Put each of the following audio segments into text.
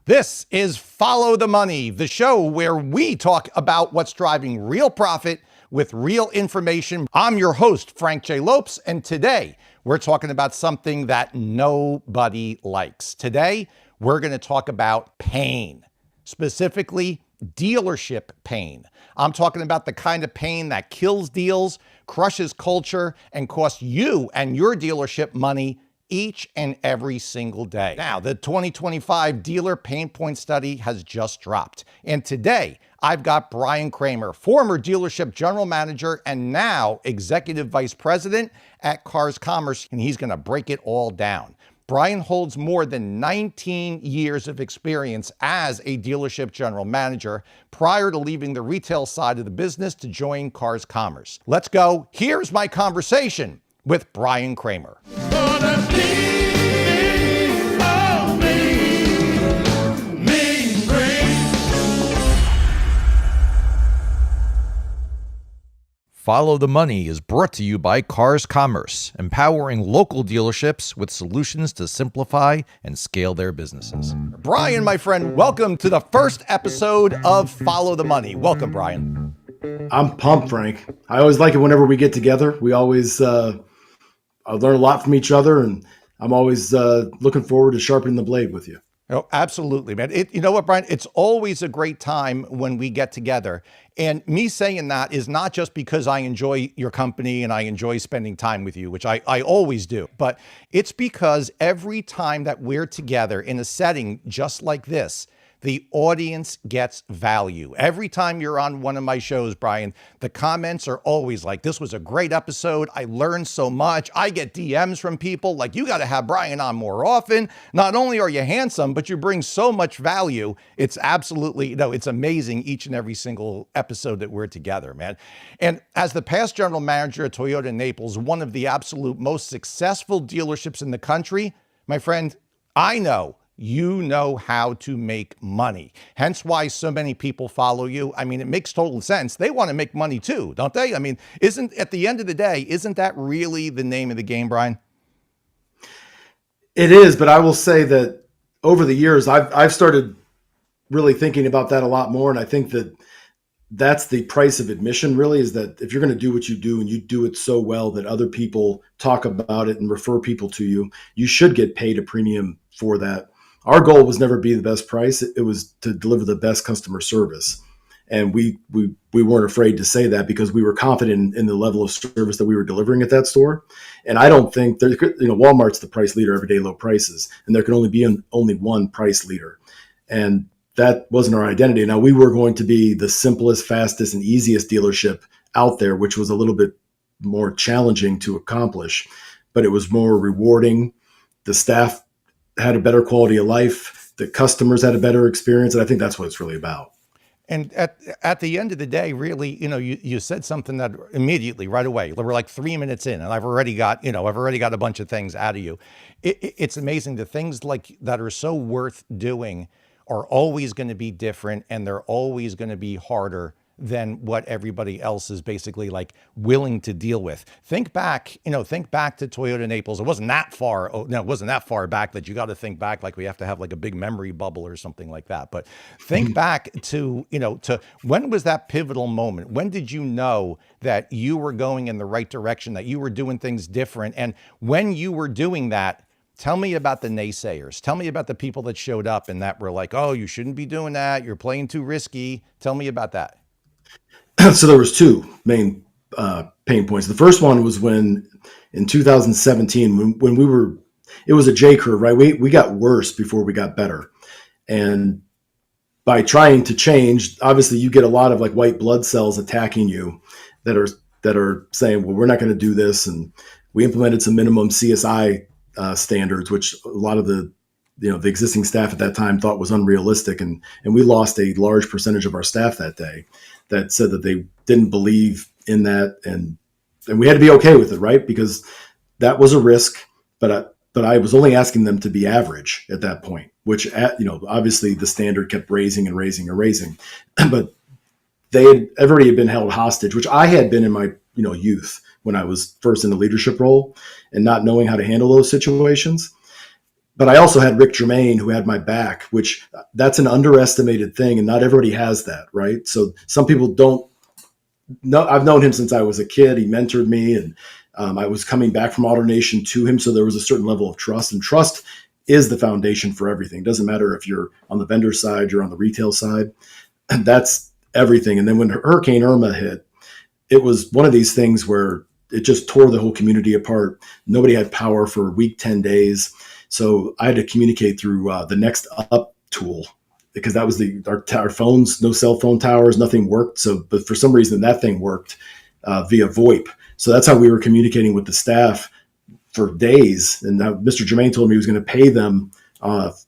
This is Follow the Money, the show where we talk about what's driving real profit with real information. I'm your host, Frank J. Lopes, and today we're talking about something that nobody likes. Today, we're going to talk about pain, specifically dealership pain. I'm talking about the kind of pain that kills deals, crushes culture, and costs you and your dealership money each and every single day. Now, the 2025 Dealer Pain Point Study has just dropped. And today, I've got Brian Kramer, former dealership general manager and now executive vice president at Cars Commerce, and he's going to break it all down. Brian holds more than 19 years of experience as a dealership general manager prior to leaving the retail side of the business to join Cars Commerce. Let's go. Here's my conversation with Brian Kramer. Follow the Money is brought to you by Cars Commerce, empowering local dealerships with solutions to simplify and scale their businesses. Brian, my friend, welcome to the first episode of Follow the Money. Welcome, Brian. I'm pumped, Frank. I always like it whenever we get together. We always I learn a lot from each other, and I'm always looking forward to sharpening the blade with you. Oh, absolutely, man. You know what, Brian? It's always a great time when we get together. And me saying that is not just because I enjoy your company and I enjoy spending time with you, which I always do, but it's because every time that we're together in a setting just like this, the audience gets value. Every time you're on one of my shows, Brian, the comments are always like, this was a great episode. I learned so much. I get DMs from people like, you got to have Brian on more often. Not only are you handsome, but you bring so much value. It's absolutely, it's amazing each and every single episode that we're together, man. And as the past general manager at Toyota Naples, one of the absolute most successful dealerships in the country, my friend, I know you know how to make money. Hence why so many people follow you. I mean, it makes total sense. They want to make money too, don't they? I mean, at the end of the day, isn't that really the name of the game, Brian? It is, but I will say that over the years, I've started really thinking about that a lot more. And I think that that's the price of admission, really, is that if you're going to do what you do and you do it so well that other people talk about it and refer people to you, you should get paid a premium for that. Our goal was never be the best price. It was to deliver the best customer service. And we weren't afraid to say that because we were confident in the level of service that we were delivering at that store. And I don't think Walmart's the price leader, everyday low prices, and there can only be only one price leader. And that wasn't our identity. Now, we were going to be the simplest, fastest, and easiest dealership out there, which was a little bit more challenging to accomplish, but it was more rewarding. The staff had a better quality of life. The customers had a better experience. And I think that's what it's really about. And at the end of the day, really, you said something that immediately, right away, we're like 3 minutes in and I've already got a bunch of things out of you. It's amazing. The things like that are so worth doing are always going to be different and they're always going to be harder than what everybody else is basically like willing to deal with. Think back to Toyota Naples. It wasn't that far back that you got to think back like we have to have like a big memory bubble or something like that. But think back to when was that pivotal moment? When did you know that you were going in the right direction, that you were doing things different? And when you were doing that, tell me about the naysayers. Tell me about the people that showed up and that were like, oh, you shouldn't be doing that. You're playing too risky. Tell me about that. So there was two main pain points. The first one was when in 2017, when it was a J curve, right? We got worse before we got better. And by trying to change, obviously you get a lot of like white blood cells attacking you that are saying, well, we're not going to do this. And we implemented some minimum CSI standards, which a lot of the existing staff at that time thought was unrealistic. And we lost a large percentage of our staff that day that said that they didn't believe in that. And we had to be okay with it, right? Because that was a risk, but I was only asking them to be average at that point, which, obviously the standard kept raising and raising and raising, but everybody had been held hostage, which I had been in my, youth when I was first in the leadership role and not knowing how to handle those situations. But I also had Rick Germain who had my back, which that's an underestimated thing. And not everybody has that, right? So some people don't know. I've known him since I was a kid. He mentored me, and I was coming back from AutoNation to him. So there was a certain level of trust, and trust is the foundation for everything. It doesn't matter if you're on the vendor side, you're on the retail side, and that's everything. And then when Hurricane Irma hit, it was one of these things where it just tore the whole community apart. Nobody had power for a week, 10 days. So I had to communicate through the Next Up tool, because that was our phones, no cell phone towers, nothing worked. So, but for some reason that thing worked via VoIP. So that's how we were communicating with the staff for days. And Mr. Germain told me he was going to pay them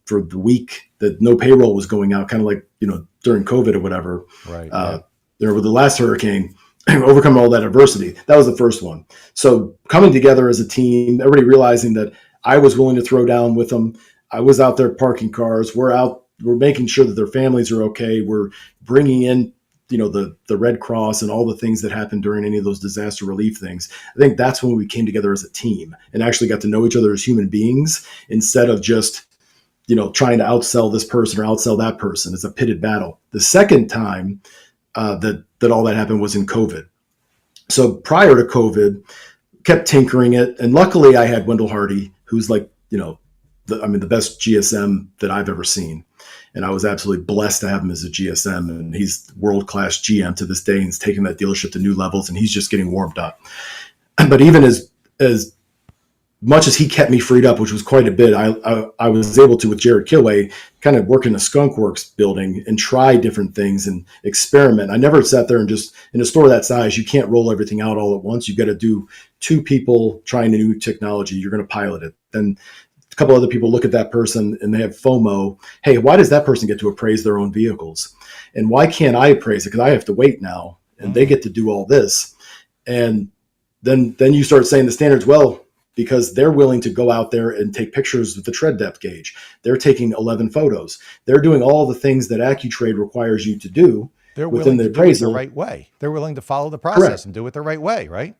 for the week that no payroll was going out, kind of like, during COVID or whatever. Right. There with the last hurricane, overcoming all that adversity. That was the first one. So coming together as a team, everybody realizing that I was willing to throw down with them. I was out there parking cars. We're making sure that their families are okay. We're bringing in, the Red Cross and all the things that happened during any of those disaster relief things. I think that's when we came together as a team and actually got to know each other as human beings, instead of just, trying to outsell this person or outsell that person. It's a pitted battle. The second time that all that happened was in COVID. So prior to COVID, kept tinkering it. And luckily I had Wendell Hardy, who's like, the best GSM that I've ever seen. And I was absolutely blessed to have him as a GSM, and he's world-class GM to this day, and he's taking that dealership to new levels, and he's just getting warmed up. But even as much as he kept me freed up, which was quite a bit, I was able to, with Jared Kilway, kind of work in the Skunk Works building and try different things and experiment. I never sat there and just, in a store that size, you can't roll everything out all at once. You got to do 2 people trying a new technology. You're going to pilot it. Then a couple other people look at that person and they have FOMO. Hey, why does that person get to appraise their own vehicles? And why can't I appraise it? Because I have to wait now, and they get to do all this. And then you start saying the standards, well, because they're willing to go out there and take pictures with the tread depth gauge. They're taking 11 photos. They're doing all the things that AccuTrade requires you to do. They're within willing the to appraisal do it the right way. They're willing to follow the process. Correct. And do it the right way, right?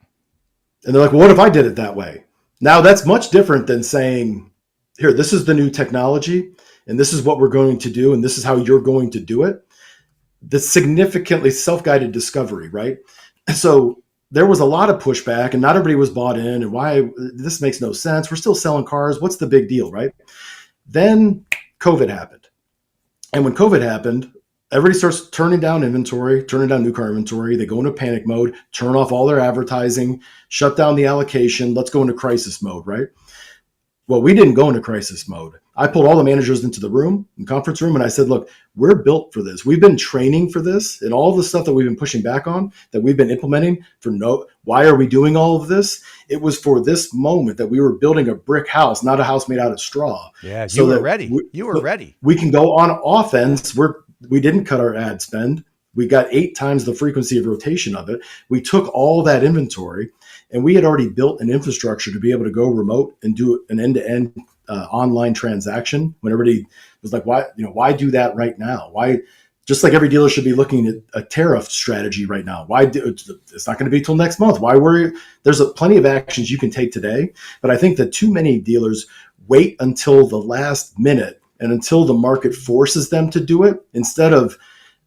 And they're like, well, what if I did it that way? Now that's much different than saying, here, this is the new technology, and this is what we're going to do, and this is how you're going to do it. That's significantly self-guided discovery, right? So there was a lot of pushback, and not everybody was bought in, and why this makes no sense. We're still selling cars. What's the big deal, right? Then COVID happened. And when COVID happened, everybody starts turning down inventory, turning down new car inventory. They go into panic mode, turn off all their advertising, shut down the allocation. Let's go into crisis mode, right? Well, we didn't go into crisis mode. I pulled all the managers into the conference room, and I said, look, we're built for this. We've been training for this, and all the stuff that we've been pushing back on, that we've been implementing why are we doing all of this? It was for this moment that we were building a brick house, not a house made out of straw. Yeah, you were ready. You were ready. We can go on offense. We didn't cut our ad spend. We got 8 times the frequency of rotation of it. We took all that inventory, and we had already built an infrastructure to be able to go remote and do an end-to-end online transaction. When everybody was like, why do that right now? Why? Just like every dealer should be looking at a tariff strategy right now. It's not going to be till next month. Why worry? There's plenty of actions you can take today. But I think that too many dealers wait until the last minute and until the market forces them to do it instead of,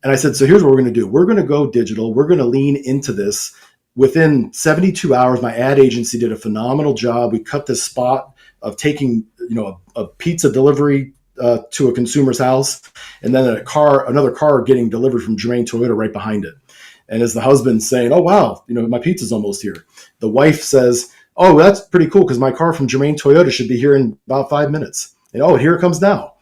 and I said, so here's what we're going to do. We're going to go digital. We're going to lean into this. Within 72 hours, my ad agency did a phenomenal job. We cut the spot of taking, a pizza delivery to a consumer's house, and then another car getting delivered from Germain Toyota right behind it. And as the husband's saying, oh, wow, my pizza's almost here. The wife says, oh, that's pretty cool because my car from Germain Toyota should be here in about 5 minutes. And oh, here it comes now.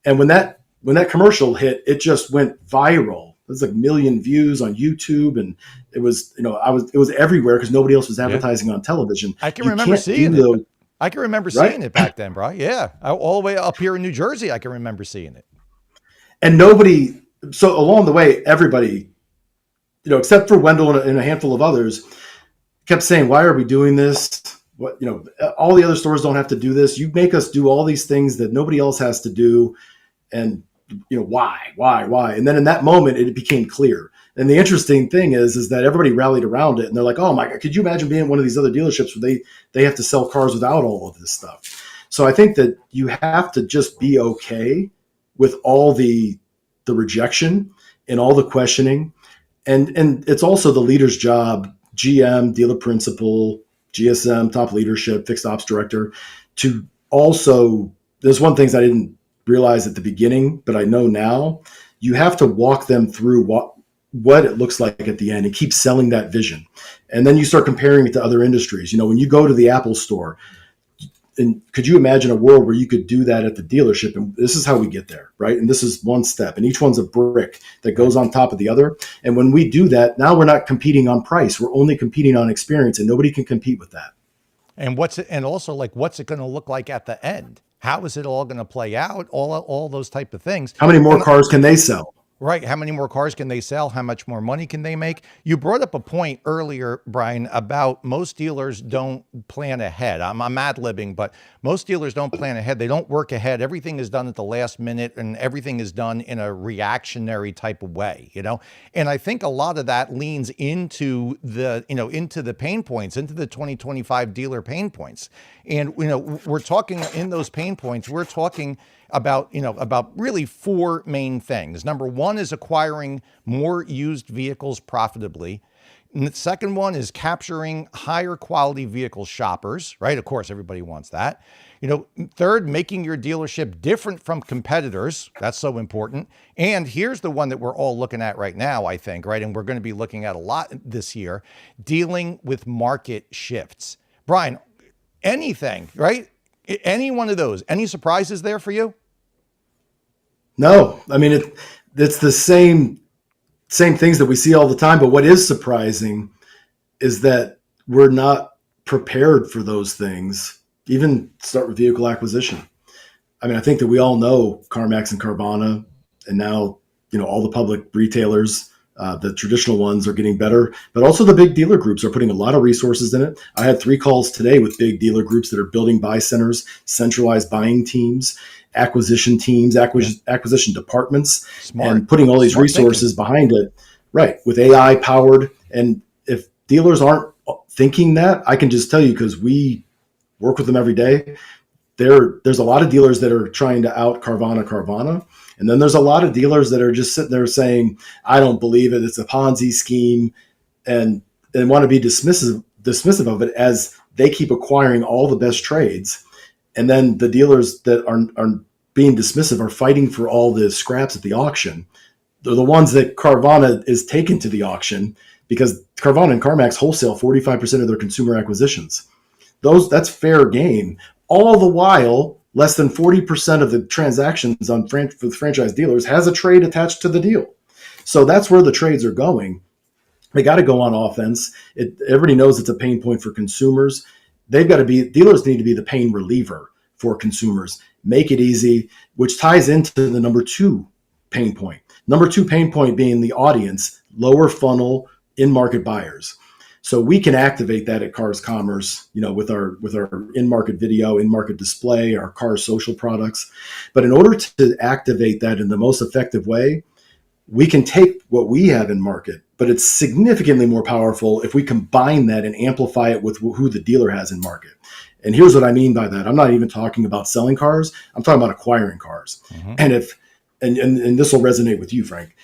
And when that commercial hit, it just went viral. It was like 1 million views on YouTube, and it was, it was everywhere because nobody else was advertising on television. I can remember seeing it. I can remember seeing it back then, Brian. Yeah, all the way up here in New Jersey, I can remember seeing it. And so along the way, everybody, except for Wendell and a handful of others, kept saying, "Why are we doing this? What, all the other stores don't have to do this. You make us do all these things that nobody else has to do, and why? And then in that moment, it became clear. And the interesting thing is that everybody rallied around it, and they're like, "Oh my God, could you imagine being one of these other dealerships where they have to sell cars without all of this stuff?" So I think that you have to just be okay with all the rejection and all the questioning. And it's also the leader's job, GM, dealer principal, GSM, top leadership, fixed ops director, to also, there's one thing I didn't realize at the beginning, but I know now, you have to walk them through what it looks like at the end and keep selling that vision. And then you start comparing it to other industries. When you go to the Apple store, and could you imagine a world where you could do that at the dealership? And this is how we get there, right? And this is one step, and each one's a brick that goes on top of the other. And when we do that, now we're not competing on price. We're only competing on experience, and nobody can compete with that. And what's it going to look like at the end? How is it all going to play out? All those type of things. How many more cars can they sell? Right. How many more cars can they sell? How much more money can they make? You brought up a point earlier, Brian, about most dealers don't plan ahead. I'm ad-libbing, but most dealers don't plan ahead. They don't work ahead. Everything is done at the last minute, and everything is done in a reactionary type of way, And I think a lot of that leans into into the pain points, into the 2025 dealer pain points. And, we're talking in those pain points, we're talking about really four main things. Number one is acquiring more used vehicles profitably. And the second one is capturing higher quality vehicle shoppers, right? Of course, everybody wants that. Third, making your dealership different from competitors. That's so important. And here's the one that we're all looking at right now, I think, right? And we're going to be looking at a lot this year, dealing with market shifts. Brian, anything, right? Any one of those, any surprises there for you? No, I mean, it's the same things that we see all the time. But what is surprising is that we're not prepared for those things. Even start with vehicle acquisition. I mean, I think that we all know CarMax and Carvana, and now, all the public retailers, the traditional ones are getting better, but also the big dealer groups are putting a lot of resources in it. I had 3 calls today with big dealer groups that are building buy centers, centralized buying teams, acquisition departments, Smart. and putting all these resources behind it, right, with AI powered. And if dealers aren't thinking that, I can just tell you, because we work with them every day, there's a lot of dealers that are trying to out Carvana. And then there's a lot of dealers that are just sitting there saying, I don't believe it. It's a Ponzi scheme, and want to be dismissive of it as they keep acquiring all the best trades. And then the dealers that are being dismissive are fighting for all the scraps at the auction. They're the ones that Carvana is taken to the auction, because Carvana and CarMax wholesale 45% of their consumer acquisitions. That's fair game. All the while, less than 40% of the transactions with franchise dealers has a trade attached to the deal. So that's where the trades are going. They got to go on offense. Everybody knows it's a pain point for consumers. Dealers need to be the pain reliever for consumers. Make it easy, which ties into the number 2 pain point. Number 2 pain point being the audience, lower funnel, in-market buyers. So we can activate that at Cars Commerce, with our in-market video, in-market display, our car social products. But in order to activate that in the most effective way, we can take what we have in market, but it's significantly more powerful if we combine that and amplify it with who the dealer has in market. And here's what I mean by that. I'm not even talking about selling cars. I'm talking about acquiring cars. Mm-hmm. And this will resonate with you, Frank.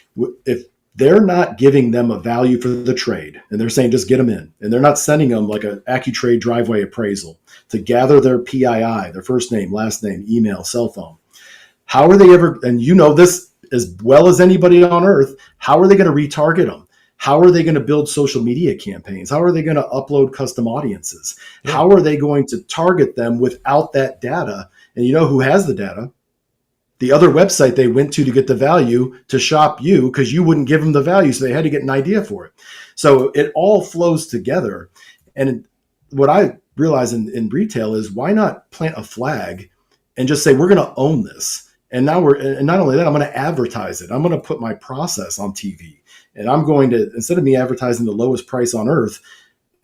If they're not giving them a value for the trade, and they're saying just get them in, and they're not sending them like an AccuTrade driveway appraisal to gather their PII, their first name, last name, email, cell phone, how are they ever, and this as well as anybody on earth, how are they going to retarget them? How are they going to build social media campaigns? How are they going to upload custom audiences? Yeah. How are they going to target them without that data? And you know who has the data? The other website they went to get the value to shop you, because you wouldn't give them the value. So they had to get an idea for it. So it all flows together. And what I realize in retail is, why not plant a flag and just say, we're going to own this. And not only that, I'm going to advertise it. I'm going to put my process on TV, and I'm going to, instead of me advertising the lowest price on earth,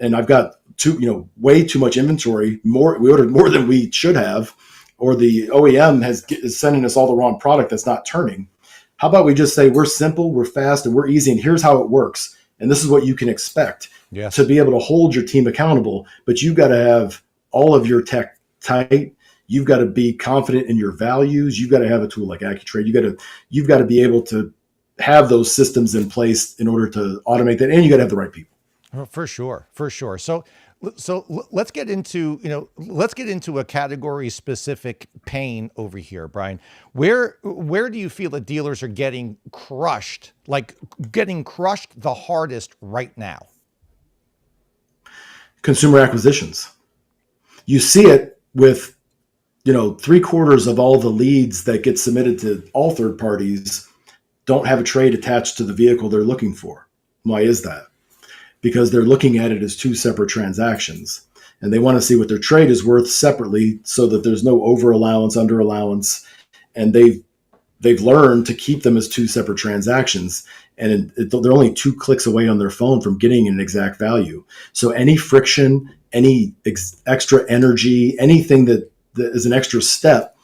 and I've got way too much inventory, we ordered more than we should have, or the OEM is sending us all the wrong product that's not turning. How about we just say, we're simple, we're fast, and we're easy, and here's how it works. And this is what you can expect to be able to hold your team accountable. But you've got to have all of your tech tight. You've got to be confident in your values. You've got to have a tool like AccuTrade. You've got to be able to have those systems in place in order to automate that, and you got to have the right people. For sure, for sure. So let's get into, let's get into a category specific pain over here, Brian. Where do you feel that dealers are getting crushed, like getting crushed the hardest right now? Consumer acquisitions. You see it with, 3/4 of all the leads that get submitted to all third parties don't have a trade attached to the vehicle they're looking for. Why is that? Because they're looking at it as two separate transactions, and they want to see what their trade is worth separately so that there's no over allowance, under allowance, and they've learned to keep them as two separate transactions, and they're only 2 clicks away on their phone from getting an exact value. So any friction, any extra energy, anything that is an extra step,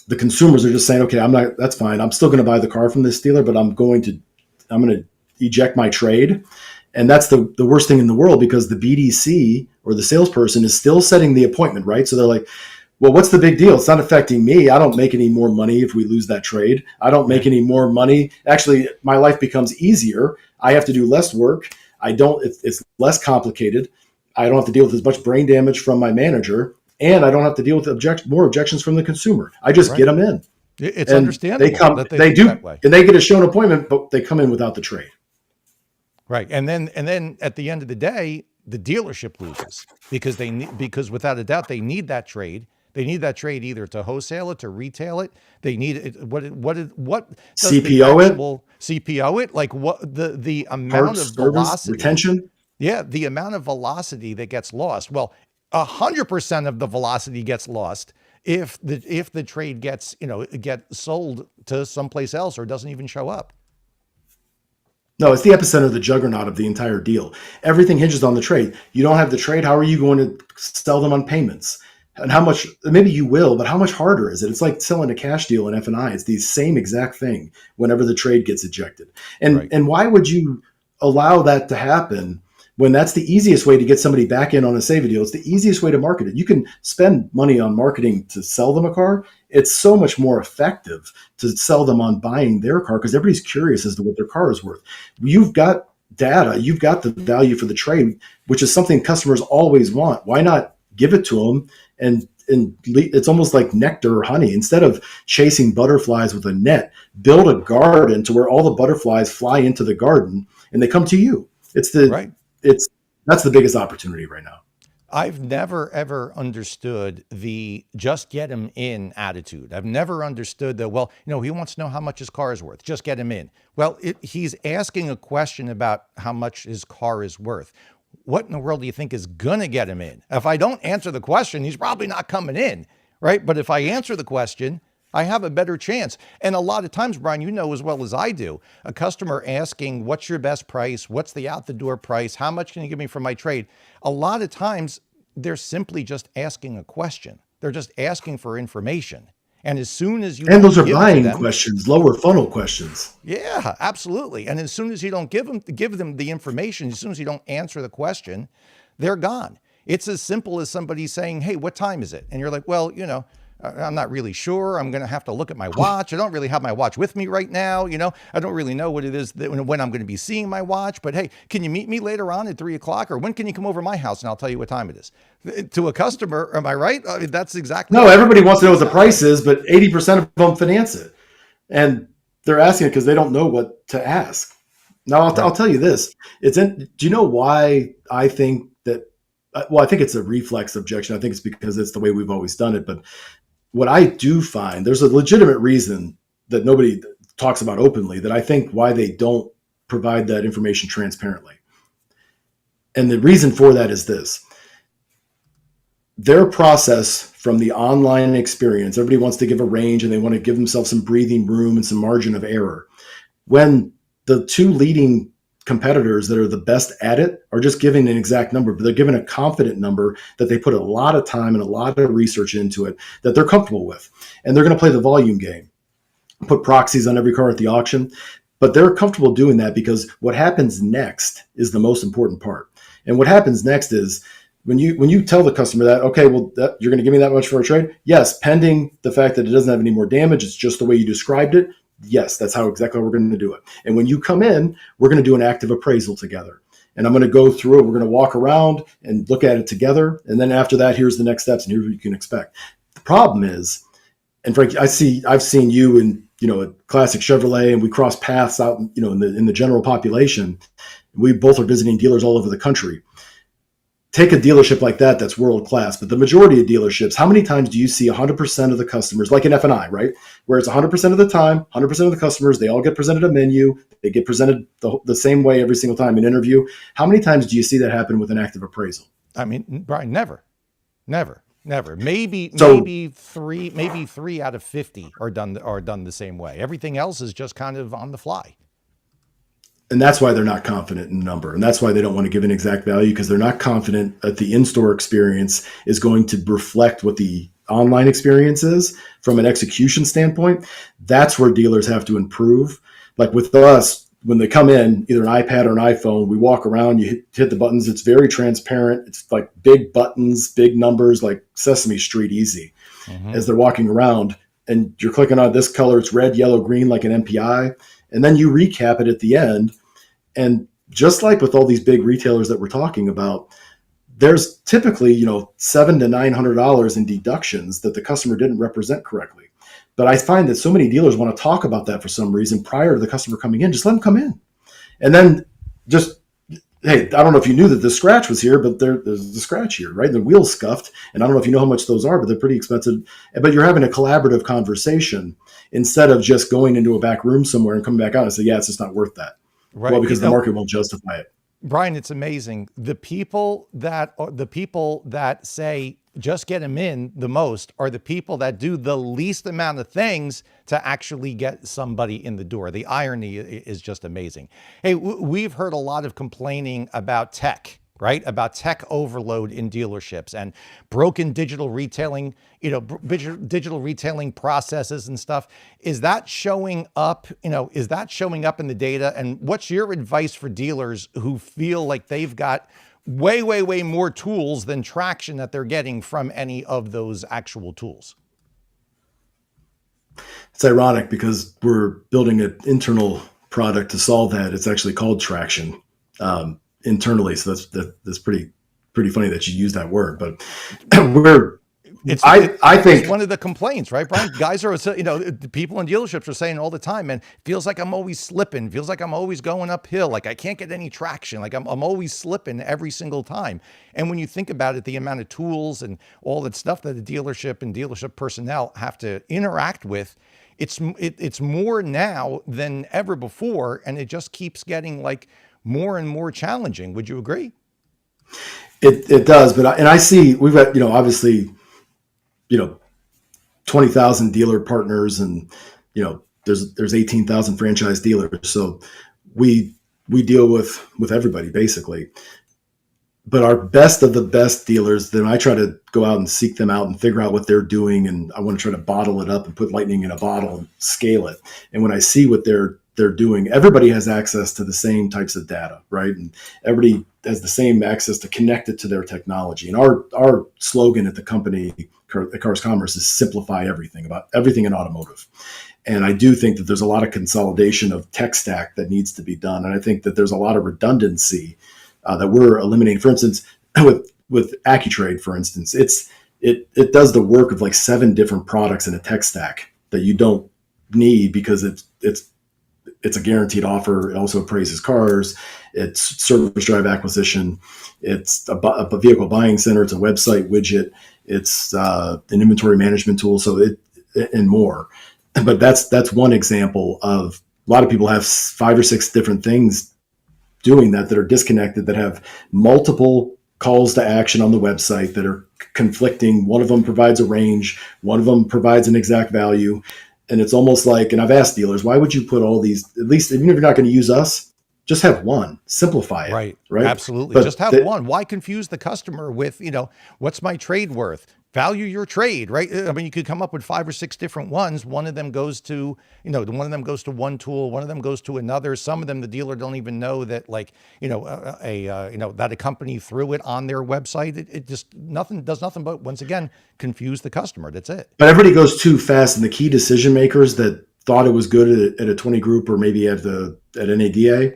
the consumers are just saying, okay, that's fine. I'm still going to buy the car from this dealer, but I'm going to eject my trade. And that's the worst thing in the world, because the BDC or the salesperson is still setting the appointment, right? So they're like, well, what's the big deal? It's not affecting me. I don't make any more money if we lose that trade. I don't make any more money. Actually, my life becomes easier. I have to do less work. It's less complicated. I don't have to deal with as much brain damage from my manager, and I don't have to deal with more objections from the consumer. I just get them in. It's understandable. They do, and they get a shown appointment, but they come in without the trade. Right. And then at the end of the day, the dealership loses because without a doubt, they need that trade. They need that trade either to wholesale it, to retail it. They need it. What does CPO it? Like what the amount of velocity, retention? Yeah. The amount of velocity that gets lost. Well, 100% of the velocity gets lost if the trade gets sold to someplace else or doesn't even show up. No, it's the epicenter of the juggernaut of the entire deal. Everything hinges on the trade. You don't have the trade. How are you going to sell them on payments? And how much, maybe you will, but how much harder is it? It's like selling a cash deal in F&I. It's the same exact thing whenever the trade gets ejected. And why would you allow that to happen when that's the easiest way to get somebody back in on a save a deal? It's the easiest way to market it. You can spend money on marketing to sell them a car. It's so much more effective to sell them on buying their car because everybody's curious as to what their car is worth. You've got data, you've got the value for the trade, which is something customers always want. Why not give it to them? And it's almost like nectar or honey. Instead of chasing butterflies with a net, build a garden to where all the butterflies fly into the garden and they come to you. That's the biggest opportunity right now. I've never, ever understood the just get him in attitude. I've never understood the, he wants to know how much his car is worth. Just get him in. Well, he's asking a question about how much his car is worth. What in the world do you think is going to get him in? If I don't answer the question, he's probably not coming in, right? But if I answer the question, I have a better chance. And a lot of times, Brian, you know as well as I do, a customer asking, what's your best price? What's the out the door price? How much can you give me for my trade? A lot of times they're simply just asking a question. They're just asking for information. And as soon as you those are buying questions, lower funnel questions. Yeah, absolutely. And as soon as you don't give them the information, as soon as you don't answer the question, they're gone. It's as simple as somebody saying, hey, what time is it? And you're like, well, I'm not really sure. I'm going to have to look at my watch. I don't really have my watch with me right now. I don't really know what it is when I'm going to be seeing my watch, but hey, can you meet me later on at 3:00, or when can you come over to my house and I'll tell you what time it is? To a customer, am I right? I mean, that's exactly. No, everybody wants to know what the price is, but 80% of them finance it. And they're asking it because they don't know what to ask. Now, I'll tell you this. Do you know why I think that? I think it's a reflex objection. I think it's because it's the way we've always done it. But what I do find, there's a legitimate reason that nobody talks about openly, that I think why they don't provide that information transparently. And the reason for that is this. Their process from the online experience, everybody wants to give a range and they want to give themselves some breathing room and some margin of error. When the two leading competitors that are the best at it are just giving an exact number, but they're giving a confident number that they put a lot of time and a lot of research into it that they're comfortable with. And they're going to play the volume game, put proxies on every car at the auction, but they're comfortable doing that because what happens next is the most important part. And what happens next is when you tell the customer that, okay, well, you're going to give me that much for a trade? Yes, pending the fact that it doesn't have any more damage. It's just the way you described it. Yes, that's how exactly we're going to do it. And when you come in, we're going to do an active appraisal together. And I'm going to go through it. We're going to walk around and look at it together. And then after that, here's the next steps and here's what you can expect. The problem is, and Frank, I've seen you in, a classic Chevrolet, and we cross paths out, in the general population. We both are visiting dealers all over the country. Take a dealership like that that's world class, but the majority of dealerships, how many times do you see 100% of the customers, like in F&I, right? Where it's 100% of the time, 100% of the customers, they all get presented a menu, they get presented the same way every single time in interview. How many times do you see that happen with an active appraisal? I mean, Brian, never. Maybe three out of 50 are done the same way. Everything else is just kind of on the fly. And that's why they're not confident in the number. And that's why they don't want to give an exact value, because they're not confident that the in-store experience is going to reflect what the online experience is from an execution standpoint. That's where dealers have to improve. Like with us, when they come in, either an iPad or an iPhone, we walk around, you hit the buttons. It's very transparent. It's like big buttons, big numbers, like Sesame Street easy as they're walking around. And you're clicking on this color. It's red, yellow, green, like an MPI. And then you recap it at the end. And just like with all these big retailers that we're talking about, there's typically, $700 to $900 in deductions that the customer didn't represent correctly. But I find that so many dealers want to talk about that for some reason prior to the customer coming in. Just let them come in. And then just, hey, I don't know if you knew that the scratch was here, but there's the scratch here, right? The wheel's scuffed. And I don't know if you know how much those are, but they're pretty expensive. But you're having a collaborative conversation instead of just going into a back room somewhere and coming back out and say, yeah, it's just not worth that. Right. Well, because the market won't justify it. Brian, it's amazing. The people that say just get them in the most are the people that do the least amount of things to actually get somebody in the door. The irony is just amazing. Hey, we've heard a lot of complaining about tech, right? About tech overload in dealerships and broken digital retailing, digital retailing processes and stuff. Is that showing up, in the data? And what's your advice for dealers who feel like they've got way, way, way more tools than traction that they're getting from any of those actual tools? It's ironic because we're building an internal product to solve that. It's actually called traction. Internally, so that's pretty funny that you use that word. But I think it's one of the complaints, right, Brian? Guys are, people in dealerships are saying all the time, man, feels like I'm always slipping, feels like I'm always going uphill, like I can't get any traction, like I'm always slipping every single time. And when you think about it, the amount of tools and all that stuff that the dealership and dealership personnel have to interact with, it's more now than ever before, and it just keeps getting like more and more challenging. Would you agree? It does, but I see we've got obviously 20,000 dealer partners, and there's 18,000 franchise dealers, so we deal with everybody basically. But our best of the best dealers, then I try to go out and seek them out and figure out what they're doing, and I want to try to bottle it up and put lightning in a bottle and scale it. And when I see what they're doing, everybody has access to the same types of data, right? And everybody has the same access to connect it to their technology. And our slogan at the company, at Cars Commerce, is simplify everything, about everything in automotive. And I do think that there's a lot of consolidation of tech stack that needs to be done. And I think that there's a lot of redundancy that we're eliminating. For instance, with AccuTrade, for instance, it does the work of like 7 different products in a tech stack that you don't need because it's a guaranteed offer. It also appraises cars. It's service drive acquisition. It's a vehicle buying center. It's a website widget. It's an inventory management tool. So and more. But that's one example of a lot of people have 5 or 6 different things doing that are disconnected, that have multiple calls to action on the website that are conflicting. One of them provides a range. One of them provides an exact value. And it's almost like, and I've asked dealers, why would you put all these, at least even if you're not going to use us, Just have one, simplify it. Right. Right. Absolutely. But Just have one. Why confuse the customer with, what's my trade worth? Value your trade, right? I mean, you could come up with 5 or 6 different ones. One of them goes to, one of them goes to one tool, one of them goes to another. Some of them, the dealer don't even know that, like, that a company threw it on their website. It just does nothing but, once again, confuse the customer. That's it. But everybody goes too fast, and the key decision makers that thought it was good at a 20 group or maybe at NADA,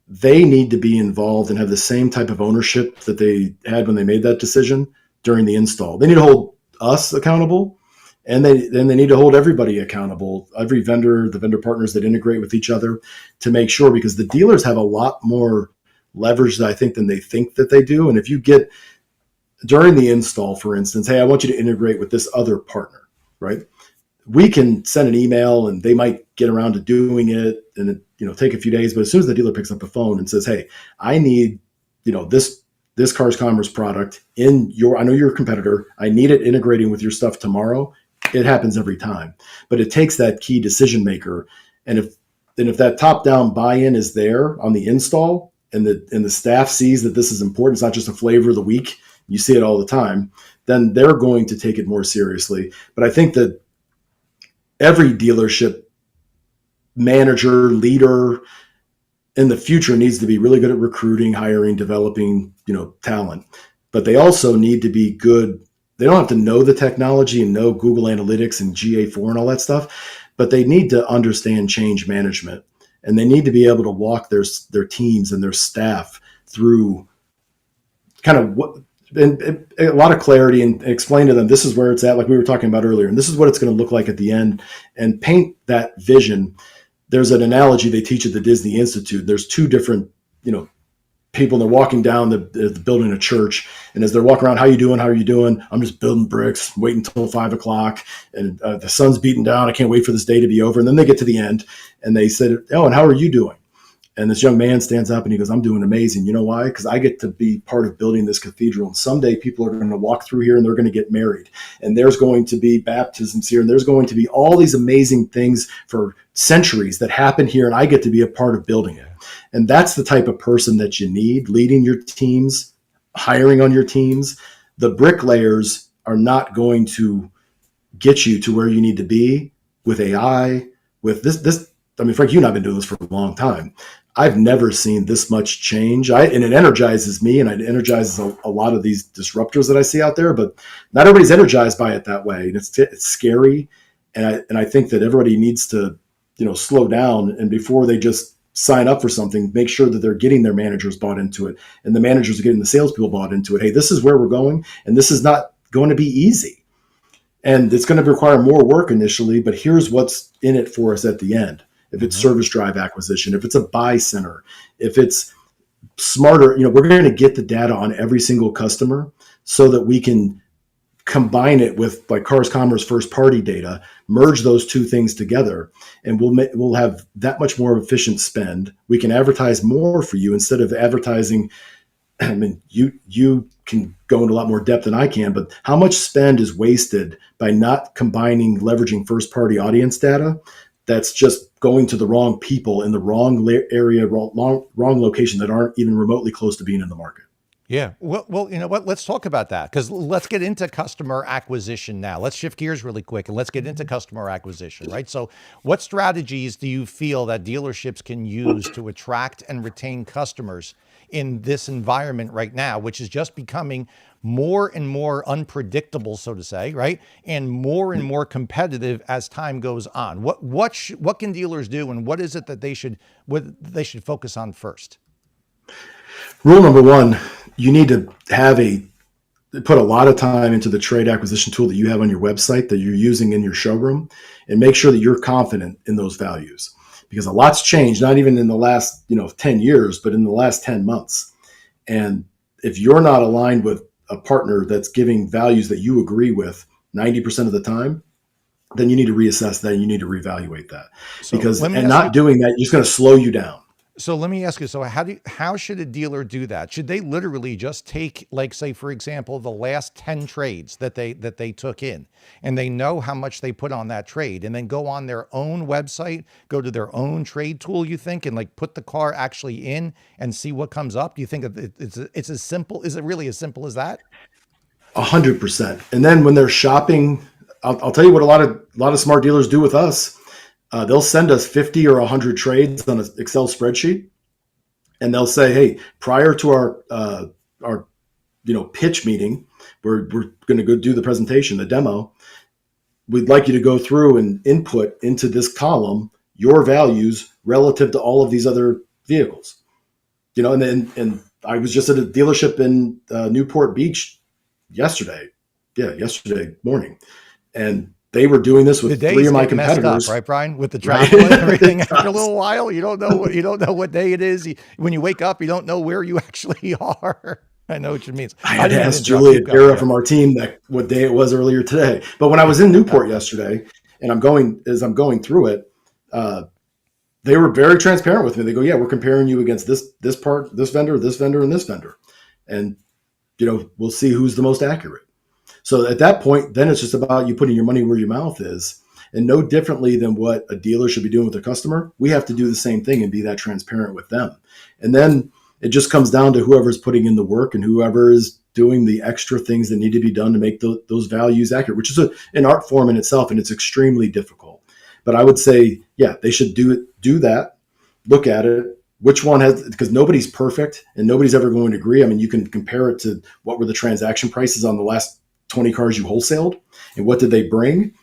they need to be involved and have the same type of ownership that they had when they made that decision during the install. They need to hold us accountable, and then they need to hold everybody accountable, every vendor, the vendor partners that integrate with each other, to make sure, because the dealers have a lot more leverage, I think, than they think that they do. And if you get during the install, for instance, hey, I want you to integrate with this other partner, right? We can send an email and they might get around to doing it and it, take a few days. But as soon as the dealer picks up the phone and says, hey, I need, this Cars Commerce product I know you're a competitor, I need it integrating with your stuff tomorrow. It happens every time, but it takes that key decision maker. And if that top down buy-in is there on the install and the staff sees that this is important, it's not just a flavor of the week, you see it all the time, then they're going to take it more seriously. But I think that every dealership manager, leader in the future needs to be really good at recruiting, hiring, developing, talent. But they also need to be good. They don't have to know the technology and know Google Analytics and GA4 and all that stuff, but they need to understand change management, and they need to be able to walk their teams and their staff through kind of what, and a lot of clarity, and explain to them, this is where it's at, like we were talking about earlier, and this is what it's going to look like at the end, and paint that vision. There's an analogy they teach at the Disney Institute. There's 2 different, people, and they're walking down the building a church, and as they're walking around, how you doing? How are you doing? I'm just building bricks, waiting until 5 o'clock, and the sun's beating down. I can't wait for this day to be over. And then they get to the end, and they said, oh, and how are you doing? And this young man stands up and he goes, I'm doing amazing. You know why? Because I get to be part of building this cathedral. And someday people are going to walk through here and they're going to get married. And there's going to be baptisms here. And there's going to be all these amazing things for centuries that happen here. And I get to be a part of building it. And that's the type of person that you need, leading your teams, hiring on your teams. The bricklayers are not going to get you to where you need to be with AI, with this. I mean, Frank, you and I have been doing this for a long time. I've never seen this much change. And it energizes me, and it energizes a lot of these disruptors that I see out there, but not everybody's energized by it that way. And it's scary. And I think that everybody needs to, slow down, and before they just sign up for something, make sure that they're getting their managers bought into it, and the managers are getting the salespeople bought into it. Hey, this is where we're going, and this is not going to be easy. And it's going to require more work initially, but here's what's in it for us at the end. If it's service drive acquisition, if it's a buy center, if it's smarter, we're going to get the data on every single customer so that we can combine it with like Cars Commerce first party data, merge those 2 things together, and we'll have that much more efficient spend. We can advertise more for you instead of advertising. I mean, you can go into a lot more depth than I can, but how much spend is wasted by not combining, leveraging first party audience data that's just going to the wrong people in the wrong area, wrong location that aren't even remotely close to being in the market. Yeah. Well, you know what? Let's talk about that, because let's get into customer acquisition now. Let's shift gears really quick and let's get into customer acquisition, right? So what strategies do you feel that dealerships can use to attract and retain customers in this environment right now, which is just becoming more and more unpredictable, so to say, right? And more competitive as time goes on. What can dealers do, and what is it that they should focus on first? Rule number 1, you need to put a lot of time into the trade acquisition tool that you have on your website that you're using in your showroom, and make sure that you're confident in those values, because a lot's changed, not even in the last 10 years, but in the last 10 months. And if you're not aligned with a partner that's giving values that you agree with 90% of the time, then you need to reassess that. And you need to reevaluate that, because not doing that, you're just going to slow you down. So let me ask you, so how should a dealer do that? Should they literally just take, like, say, for example, the last 10 trades that they took in, and they know how much they put on that trade, and then go on their own website, go to their own trade tool, you think, and like put the car actually in and see what comes up? Do you think it's as simple? Is it really as simple as that? 100%. And then when they're shopping, I'll tell you what a lot of smart dealers do with us. They'll send us 50 or 100 trades on an Excel spreadsheet, and they'll say, "Hey, prior to our pitch meeting, we're going to go do the presentation, the demo. We'd like you to go through and input into this column your values relative to all of these other vehicles." And I was just at a dealership in Newport Beach yesterday morning, and they were doing this with three of my competitors. Up, right, Brian? With the travel and everything. After a little while, you don't know what day it is. When you wake up, you don't know where you actually are. I know what you mean. I had to ask Julia Guerra from our team what day it was earlier today. But when I was in Newport yesterday, and I'm going through it, they were very transparent with me. They go, "Yeah, we're comparing you against this part, this vendor, and this vendor, and we'll see who's the most accurate." So at that point, then it's just about you putting your money where your mouth is. And no differently than what a dealer should be doing with their customer, we have to do the same thing and be that transparent with them. And then it just comes down to whoever's putting in the work and whoever is doing the extra things that need to be done to make those values accurate, which is an art form in itself, and it's extremely difficult. But I would say, yeah, they should do that, look at it. Which one because nobody's perfect and nobody's ever going to agree. I mean, you can compare it to what were the transaction prices on the last 20 cars you wholesaled and what did they bring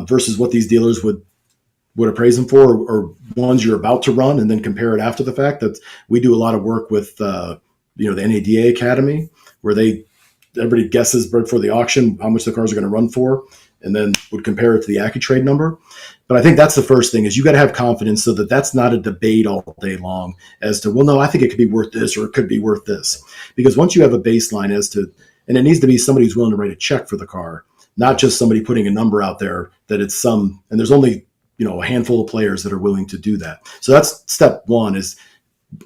versus what these dealers would appraise them for, or ones you're about to run, and then compare it after the fact. That we do a lot of work with the NADA Academy, where everybody guesses before the auction how much the cars are going to run for, and then would compare it to the AccuTrade number. But I think that's the first thing, is you got to have confidence so that that's not a debate all day long as to, well, no, I think it could be worth this or it could be worth this. Because once you have a baseline as to, and it needs to be somebody who's willing to write a check for the car, not just somebody putting a number out there that it's and there's only, a handful of players that are willing to do that. So that's step one, is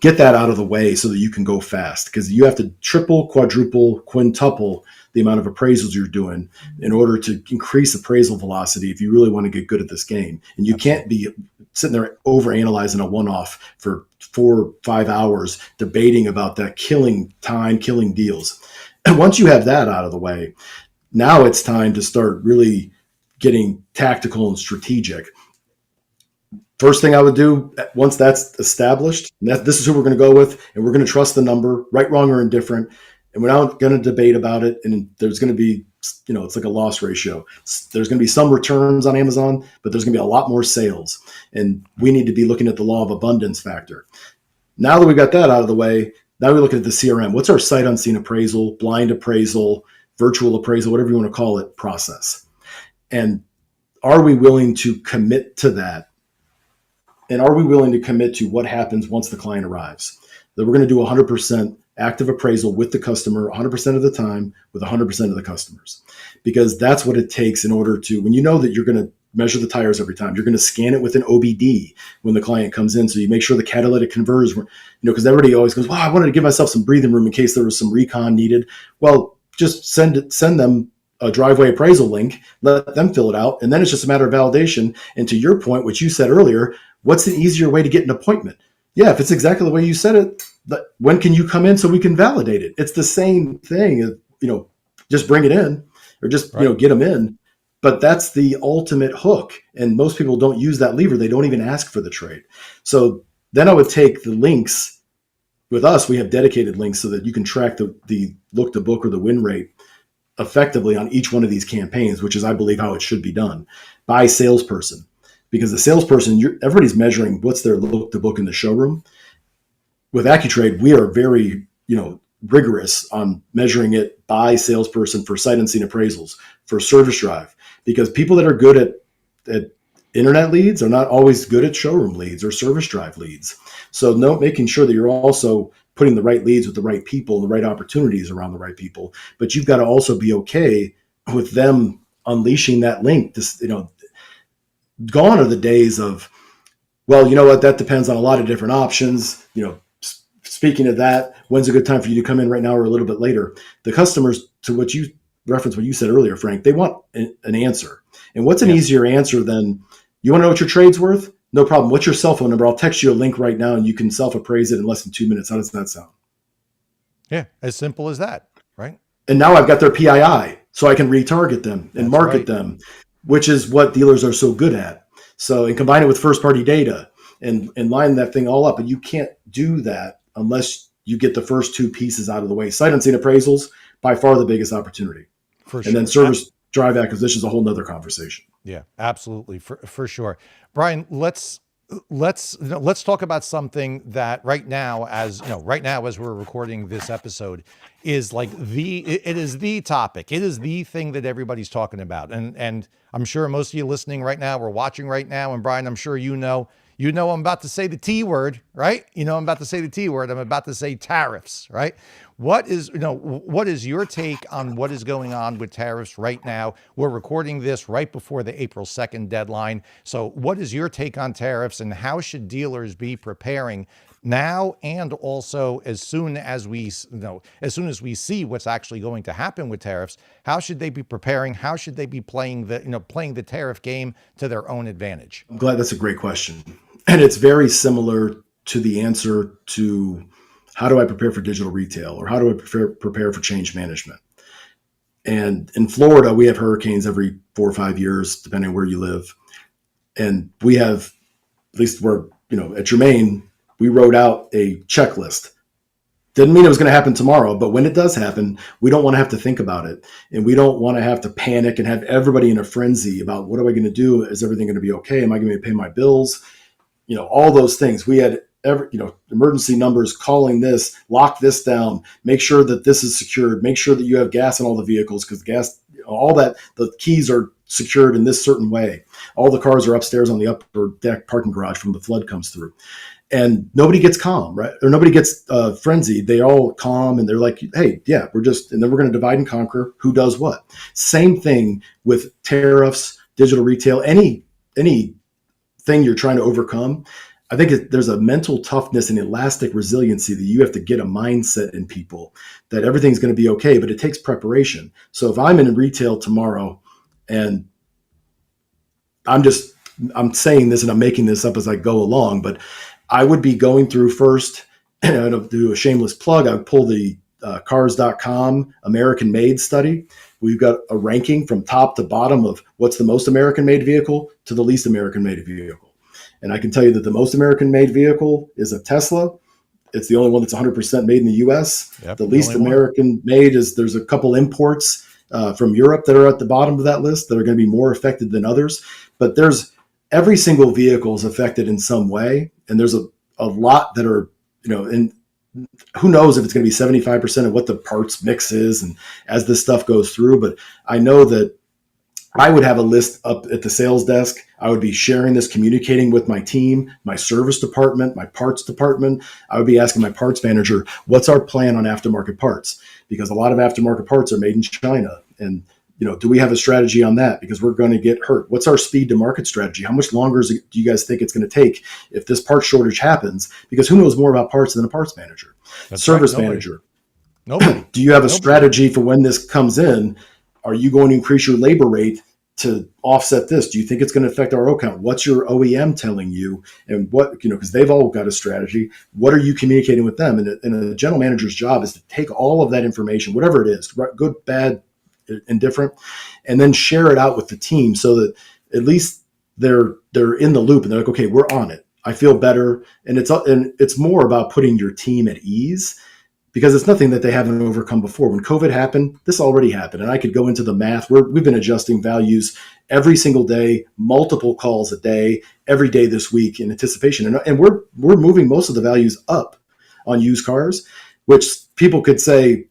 get that out of the way so that you can go fast, because you have to triple, quadruple, quintuple the amount of appraisals you're doing in order to increase appraisal velocity if you really want to get good at this game. And you can't be sitting there over analyzing a one-off for 4 or 5 hours debating about that, killing time, killing deals. And once you have that out of the way, now it's time to start really getting tactical and strategic. First thing I would do once that's established, this is who we're going to go with, and we're going to trust the number, right, wrong, or indifferent. And we're not going to debate about it. And there's going to be, it's like a loss ratio. There's going to be some returns on Amazon, but there's going to be a lot more sales. And we need to be looking at the law of abundance factor. Now that we've got that out of the way, now we look at the CRM. What's our sight unseen appraisal, blind appraisal, virtual appraisal, whatever you want to call it, process? And are we willing to commit to that? And are we willing to commit to what happens once the client arrives? That we're going to do 100% active appraisal with the customer 100% of the time with 100% of the customers, because that's what it takes in order to, when you know that you're going to measure the tires every time, you're going to scan it with an OBD when the client comes in. So you make sure the catalytic converters, because everybody always goes, well, I wanted to give myself some breathing room in case there was some recon needed. Well, just send them a driveway appraisal link, let them fill it out. And then it's just a matter of validation. And to your point, which you said earlier, what's the easier way to get an appointment? Yeah, if it's exactly the way you said it, when can you come in so we can validate it? It's the same thing, just bring it in or just, right, get them in. But that's the ultimate hook. And most people don't use that lever. They don't even ask for the trade. So then I would take the links. With us, we have dedicated links so that you can track the look to book or the win rate effectively on each one of these campaigns, which is, I believe, how it should be done by salesperson. Because the salesperson, everybody's measuring what's their look to book in the showroom. With AccuTrade, we are very, rigorous on measuring it by salesperson for sight unseen appraisals, for service drive, because people that are good at internet leads are not always good at showroom leads or service drive leads. So making sure that you're also putting the right leads with the right people and the right opportunities around the right people. But you've got to also be okay with them unleashing that link. Gone are the days of Well, you know what? That depends on a lot of different options. Speaking of that, when's a good time for you to come in, right now or a little bit later? The customers, to what you referenced, what you said earlier, Frank, they want an answer. And what's an Yeah. easier answer than, you want to know what your trade's worth? No problem. What's your cell phone number? I'll text you a link right now and you can self-appraise it in less than 2 minutes. How does that sound? Yeah. As simple as that. Right. And now I've got their PII, so I can retarget them and That's market right. them, which is what dealers are so good at. So, and combine it with first party data and line that thing all up. And you can't do that unless you get the first two pieces out of the way. Sight unseen appraisals, by far the biggest opportunity. For And sure. then service drive acquisition is a whole nother conversation. Yeah, absolutely. For sure. Brian, let's talk about something that right now, as we're recording this episode, is like it is the topic. It is the thing that everybody's talking about. And I'm sure most of you listening right now or watching right now, and Brian, I'm sure I'm about to say the T word, right? I'm about to say the T word. I'm about to say tariffs, right? What is your take on what is going on with tariffs right now? We're recording this right before the April 2nd deadline. So what is your take on tariffs, and how should dealers be preparing now, and also as soon as we see what's actually going to happen with tariffs, how should they be preparing? How should they be playing the tariff game to their own advantage? I'm glad, that's a great question. And it's very similar to the answer to, how do I prepare for digital retail, or how do I prepare for change management? And in Florida, we have hurricanes every 4 or 5 years, depending on where you live. And we have, at least we're, at Germain, we wrote out a checklist. Didn't mean it was going to happen tomorrow, but when it does happen, we don't want to have to think about it. And we don't want to have to panic and have everybody in a frenzy about, what am I going to do? Is everything going to be okay? Am I going to pay my bills? All those things. We had emergency numbers calling this, lock this down, make sure that this is secured, make sure that you have gas in all the vehicles, because gas, all that, the keys are secured in this certain way. All the cars are upstairs on the upper deck parking garage from the flood comes through. And nobody gets calm, right? Or nobody gets frenzied. They all calm and they're like, hey, yeah, and then we're going to divide and conquer who does what. Same thing with tariffs, digital retail, any thing you're trying to overcome. I think there's a mental toughness and elastic resiliency that you have to get a mindset in people that everything's going to be okay, but it takes preparation. So if I'm in retail tomorrow and I'm saying this and I'm making this up as I go along, but I would be going through first, and I'd do a shameless plug. I would pull the cars.com American made study. We've got a ranking from top to bottom of what's the most American made vehicle to the least American made vehicle. And I can tell you that the most American made vehicle is a Tesla. It's the only one that's 100% made in the US. Yep, the least American made is, there's a couple imports from Europe that are at the bottom of that list that are going to be more affected than others. But every single vehicle is affected in some way. And there's a lot that are, and who knows if it's going to be 75% of what the parts mix is, and as this stuff goes through. But I know that I would have a list up at the sales desk. I would be sharing this, communicating with my team, my service department, my parts department. I would be asking my parts manager, what's our plan on aftermarket parts? Because a lot of aftermarket parts are made in China. And, do we have a strategy on that? Because we're going to get hurt. What's our speed to market strategy? How much longer do you guys think it's going to take if this part shortage happens? Because who knows more about parts than a parts manager? That's service right. manager. Nobody. Do you have a strategy for when this comes in? Are you going to increase your labor rate to offset this? Do you think it's going to affect our account? What's your OEM telling you? And what, because they've all got a strategy. What are you communicating with them? And a general manager's job is to take all of that information, whatever it is, good, bad, indifferent, and then share it out with the team so that at least they're in the loop and they're like, okay, we're on it. I feel better. And it's more about putting your team at ease, because it's nothing that they haven't overcome before. When COVID happened, this already happened. And I could go into the math. We've been adjusting values every single day, multiple calls a day, every day this week in anticipation. And we're moving most of the values up on used cars, which people could say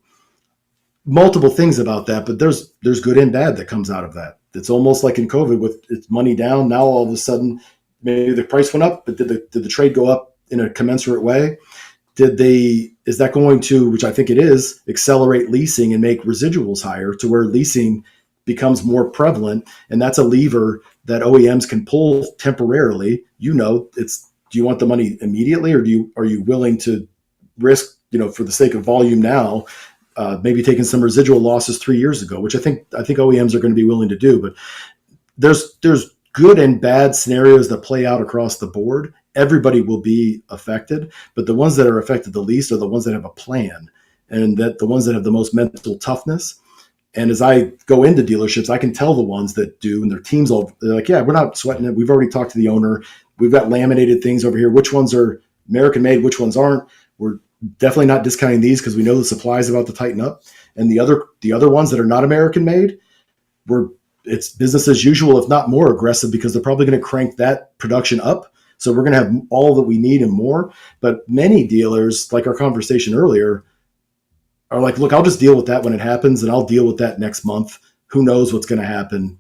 multiple things about that, but there's good and bad that comes out of that. It's almost like in COVID with its money down. Now all of a sudden, maybe the price went up, but did the trade go up in a commensurate way? Is that going to, which I think it is, accelerate leasing and make residuals higher to where leasing becomes more prevalent, and that's a lever that OEMs can pull temporarily. It's, do you want the money immediately, or are you willing to risk, for the sake of volume now, maybe taking some residual losses 3 years ago, which I think OEMs are going to be willing to do. But there's good and bad scenarios that play out across the board. Everybody will be affected, but the ones that are affected the least are the ones that have a plan, and that the ones that have the most mental toughness. And as I go into dealerships, I can tell the ones that do, and their teams they're like, yeah, we're not sweating it. We've already talked to the owner. We've got laminated things over here. Which ones are American made? Which ones aren't? We're definitely not discounting these because we know the supply is about to tighten up. And the other ones that are not American made, it's business as usual, if not more aggressive, because they're probably going to crank that production up. So we're going to have all that we need and more. But many dealers, like our conversation earlier, are like, look, I'll just deal with that when it happens, and I'll deal with that next month. Who knows what's going to happen?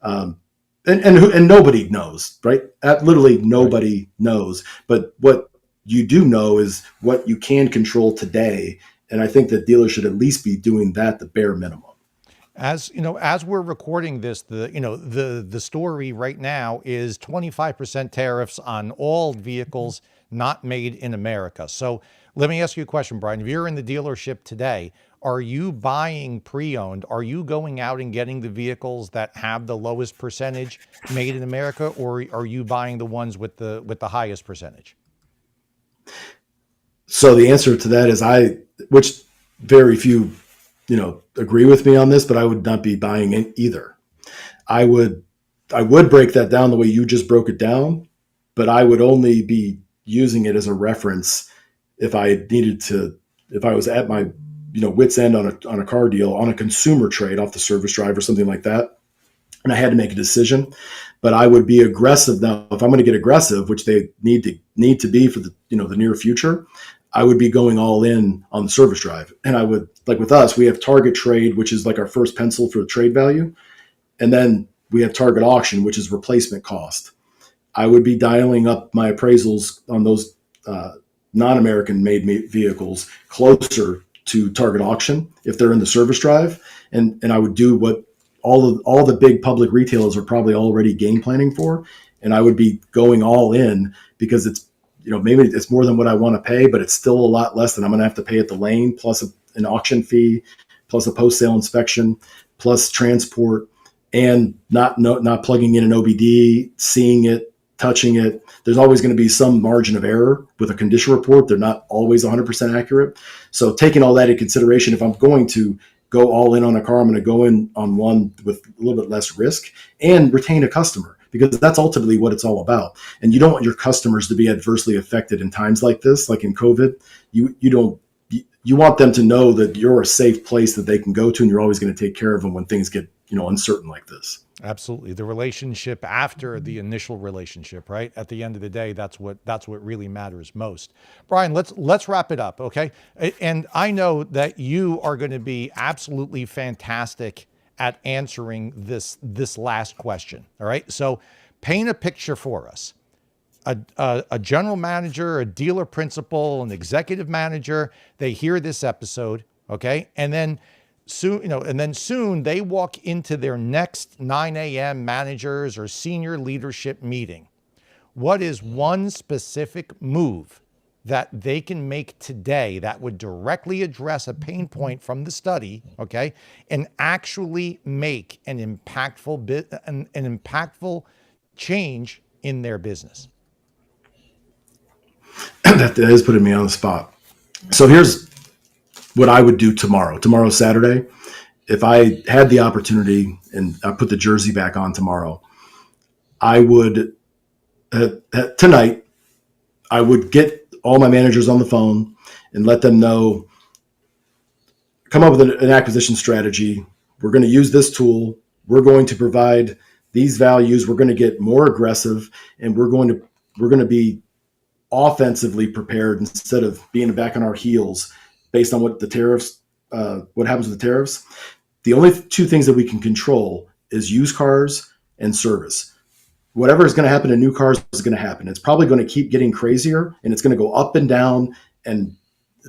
And nobody knows, right? Literally nobody knows. But what you do know is what you can control today. And I think that dealers should at least be doing that, the bare minimum. As you know, as we're recording this, the story right now is 25% tariffs on all vehicles not made in America. So let me ask you a question, Brian. If you're in the dealership today, are you buying pre-owned? Are you going out and getting the vehicles that have the lowest percentage made in America, or are you buying the ones with the highest percentage? So the answer to that is which very few, agree with me on this, but I would not be buying it either. I would break that down the way you just broke it down, but I would only be using it as a reference if I was at my, wit's end on a car deal, on a consumer trade off the service drive or something like that, and I had to make a decision. But I would be aggressive now. If I'm going to get aggressive, which they need to be for the near future, I would be going all in on the service drive. And I would, like with us, we have target trade, which is like our first pencil for the trade value. And then we have target auction, which is replacement cost. I would be dialing up my appraisals on those non-American made vehicles closer to target auction if they're in the service drive. And I would do what all the big public retailers are probably already game planning for. And I would be going all in because it's, maybe it's more than what I want to pay, but it's still a lot less than I'm going to have to pay at the lane, plus an auction fee, plus a post-sale inspection, plus transport, and not plugging in an OBD, seeing it, touching it. There's always going to be some margin of error with a condition report. They're not always 100% accurate. So taking all that into consideration, if I'm going to go all in on a car, I'm going to go in on one with a little bit less risk and retain a customer, because that's ultimately what it's all about. And you don't want your customers to be adversely affected in times like this, like in COVID. You want them to know that you're a safe place that they can go to, and you're always going to take care of them when things get uncertain like this. Absolutely. The relationship after the initial relationship, right? At the end of the day, that's what really matters most. Brian, let's wrap it up, okay? And I know that you are going to be absolutely fantastic at answering this last question, all right? So paint a picture for us. A general manager, a dealer principal, an executive manager, they hear this episode, okay? And then soon they walk into their next 9 a.m. managers or senior leadership meeting. What is one specific move that they can make today that would directly address a pain point from the study, okay, and actually make an impactful change in their business? That is putting me on the spot. So here's what I would do tomorrow. Tomorrow's Saturday. If I had the opportunity and I put the jersey back on tomorrow, I would, tonight, I would get all my managers on the phone and let them know, come up with an acquisition strategy. We're going to use this tool. We're going to provide these values. We're going to get more aggressive, and we're going to be offensively prepared instead of being back on our heels based on what the tariffs, what happens with the tariffs. The only two things that we can control is used cars and service. Whatever is going to happen to new cars is going to happen. It's probably going to keep getting crazier, and it's going to go up and down, and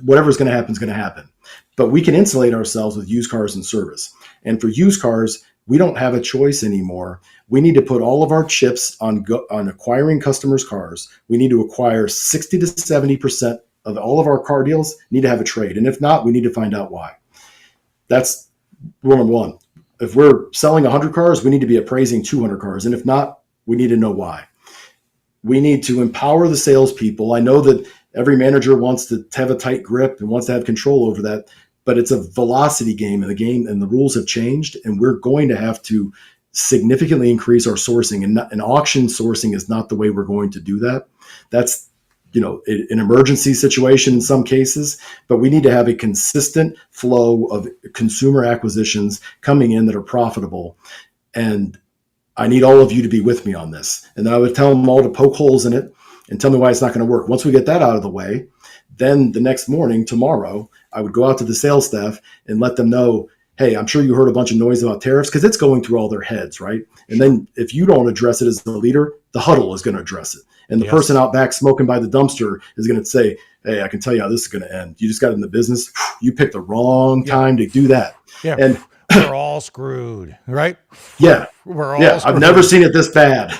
whatever is going to happen is going to happen. But we can insulate ourselves with used cars and service. And for used cars, we don't have a choice anymore. We need to put all of our chips on acquiring customers' cars. We need to acquire 60 to 70% of all of our car deals need to have a trade. And if not, we need to find out why. That's rule number one. If we're selling 100 cars, we need to be appraising 200 cars. And if not, we need to know why. We need to empower the salespeople. I know that every manager wants to have a tight grip and wants to have control over that, but it's a velocity game, and the rules have changed, and we're going to have to significantly increase our sourcing, and auction sourcing is not the way we're going to do that. That's, an emergency situation in some cases, but we need to have a consistent flow of consumer acquisitions coming in that are profitable. And I need all of you to be with me on this. And then I would tell them all to poke holes in it and tell me why it's not going to work. Once we get that out of the way, then the next morning, tomorrow, I would go out to the sales staff and let them know, hey, I'm sure you heard a bunch of noise about tariffs, because it's going through all their heads, right? And then if you don't address it as the leader, the huddle is going to address it. And the person out back smoking by the dumpster is going to say, hey, I can tell you how this is going to end. You just got in the business. You picked the wrong time to do that. Yeah. And we're all screwed, right? Yeah. We're all screwed. I've never seen it this bad.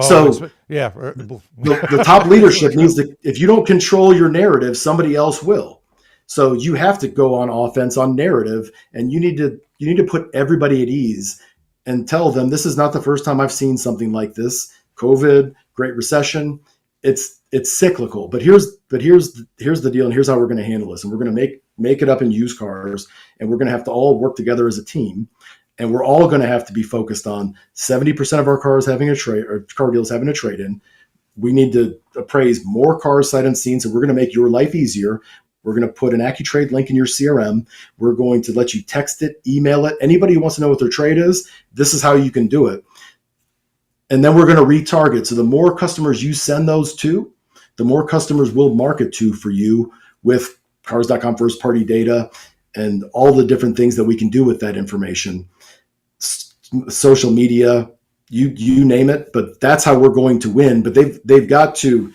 So yeah, the top leadership needs to, if you don't control your narrative, somebody else will. So you have to go on offense on narrative, and you need to put everybody at ease and tell them, this is not the first time I've seen something like this. COVID, Great Recession, it's cyclical. But here's the deal, and here's how we're going to handle this. And we're going to make it up in used cars, and we're going to have to all work together as a team. And we're all going to have to be focused on 70% of our cars having a trade, or car deals having a trade-in. We need to appraise more cars sight unseen, so we're going to make your life easier. We're going to put an AccuTrade link in your CRM. We're going to let you text it, email it. Anybody who wants to know what their trade is, this is how you can do it. And then we're going to retarget. So the more customers you send those to, the more customers we'll market to for you with Cars.com first-party data and all the different things that we can do with that information. Social media, you name it, but that's how we're going to win. But they've got to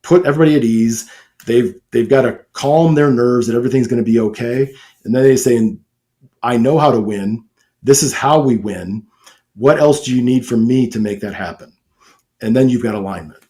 put everybody at ease. They've got to calm their nerves that everything's going to be okay. And then they say, I know how to win. This is how we win. What else do you need from me to make that happen? And then you've got alignment.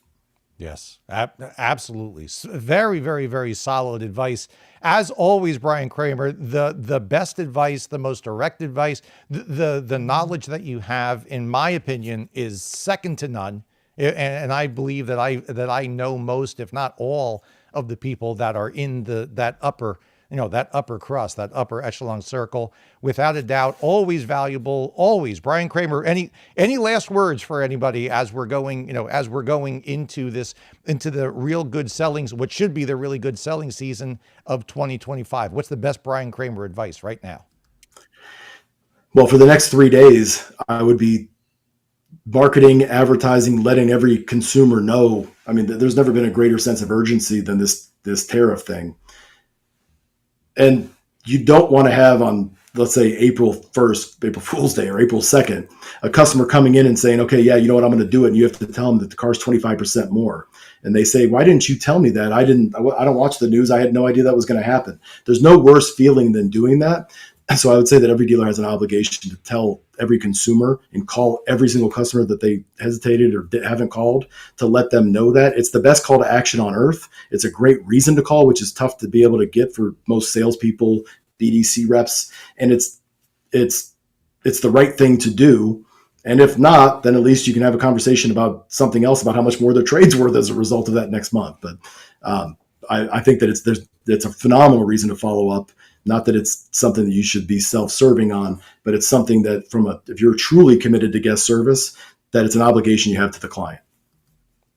Yes, absolutely. Very, very, very solid advice. As always, Brian Kramer, the best advice, the most direct advice, the knowledge that you have, in my opinion, is second to none. And I believe that I know most, if not all, of the people that are in that upper crust, that upper echelon circle. Without a doubt, always valuable, always. Brian Kramer, any last words for anybody as we're going into the real good sellings, what should be the really good selling season of 2025? What's the best Brian Kramer advice right now? Well, for the next 3 days, I would be marketing, advertising, letting every consumer know. I mean, there's never been a greater sense of urgency than this tariff thing. And you don't want to have on, let's say, April 1st, April Fool's Day, or April 2nd, a customer coming in and saying, okay, yeah, you know what, I'm going to do it. And you have to tell them that the car's 25% more. And they say, why didn't you tell me that? I don't watch the news. I had no idea that was going to happen. There's no worse feeling than doing that. And so I would say that every dealer has an obligation to tell every consumer and call every single customer that they hesitated or haven't called, to let them know that. It's the best call to action on earth. It's a great reason to call, which is tough to be able to get for most salespeople, BDC reps. And it's the right thing to do. And if not, then at least you can have a conversation about something else, about how much more their trade's worth as a result of that next month. But I think that it's a phenomenal reason to follow up. Not that it's something that you should be self-serving on, but it's something that if you're truly committed to guest service, that it's an obligation you have to the client.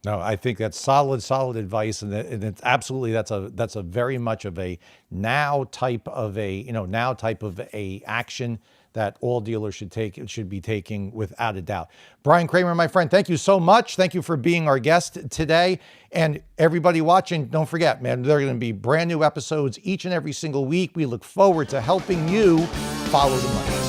No, I think that's solid advice, and it's absolutely that's a very much of a now type of a action that all dealers should be taking without a doubt. Brian Kramer, my friend, thank you so much. Thank you for being our guest today. And everybody watching, don't forget, man, there are going to be brand new episodes each and every single week. We look forward to helping you follow the money.